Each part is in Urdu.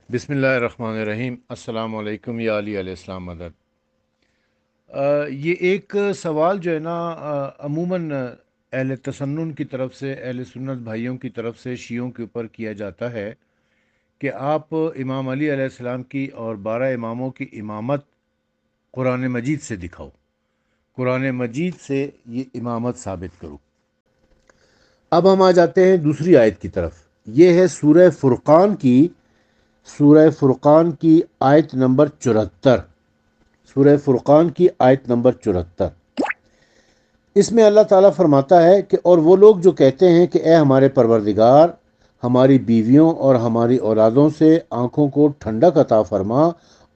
بسم اللہ الرحمن الرحیم۔ السلام علیکم یا علیہ السلام مدد۔ یہ ایک سوال جو ہے نا، عموماً اہل تسنن کی طرف سے، اہل سنت بھائیوں کی طرف سے شیعوں کے اوپر کیا جاتا ہے کہ آپ امام علی علیہ السلام کی اور 12 اماموں کی امامت قرآن مجید سے دکھاؤ، قرآن مجید سے یہ امامت ثابت کرو۔ اب ہم آ جاتے ہیں دوسری آیت کی طرف۔ یہ ہے سورہ فرقان کی آیت نمبر 74۔ سورہ فرقان کی آیت نمبر 74۔ اس میں اللہ تعالیٰ فرماتا ہے کہ اور وہ لوگ جو کہتے ہیں کہ اے ہمارے پروردگار، ہماری بیویوں اور ہماری اولادوں سے آنکھوں کو ٹھنڈک عطا فرما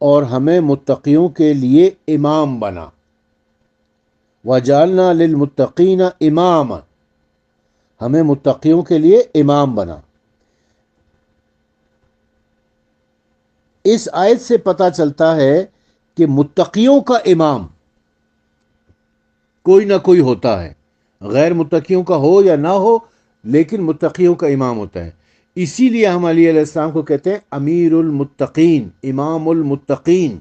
اور ہمیں متقیوں کے لیے امام بنا۔ وَجَعَلْنَا لِلْمُتَّقِينَ إِمَامًا، ہمیں متقیوں کے لیے امام بنا۔ اس آیت سے پتہ چلتا ہے کہ متقیوں کا امام کوئی نہ کوئی ہوتا ہے، غیر متقیوں کا ہو یا نہ ہو، لیکن متقیوں کا امام ہوتا ہے۔ اسی لیے ہم علی علیہ السلام کو کہتے ہیں امیر المتقین، امام المتقین۔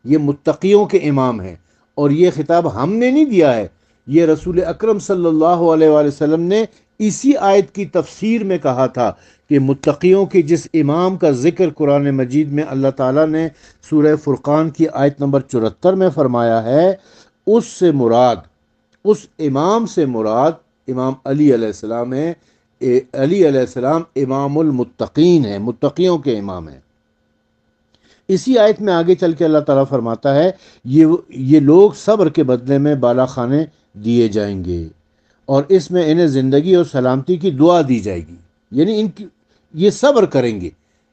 یہ متقیوں کے امام ہیں، اور یہ خطاب ہم نے نہیں دیا ہے، یہ رسول اکرم صلی اللہ علیہ وآلہ وسلم نے اسی آیت کی تفسیر میں کہا تھا کہ متقیوں کے جس امام کا ذکر قرآن مجید میں اللہ تعالیٰ نے سورہ فرقان کی آیت نمبر 74 میں فرمایا ہے، اس امام سے مراد امام علی علیہ السلام ہے۔ علی علیہ السلام امام المتقین ہیں، متقیوں کے امام ہیں۔ اسی آیت میں آگے چل کے اللہ تعالیٰ فرماتا ہے یہ لوگ صبر کے بدلے میں بالا خانے دیے جائیں گے، اور اس میں انہیں زندگی اور سلامتی کی دعا دی جائے گی۔ یعنی یہ صبر کریں گے،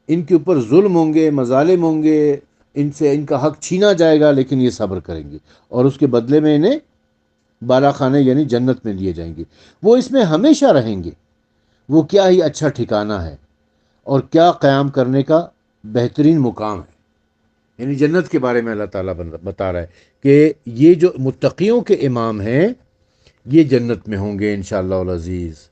ان کے اوپر ظلم ہوں گے، مظالم ہوں گے، ان سے ان کا حق چھینا جائے گا، لیکن یہ صبر کریں گے، اور اس کے بدلے میں انہیں بالا خانے یعنی جنت میں دیے جائیں گے۔ وہ اس میں ہمیشہ رہیں گے۔ وہ کیا ہی اچھا ٹھکانہ ہے، اور کیا قیام کرنے کا بہترین مقام ہے۔ یعنی جنت کے بارے میں اللہ تعالیٰ بتا رہا ہے کہ یہ جو متقیوں کے امام ہیں، یہ جنت میں ہوں گے انشاءاللہ العزیز۔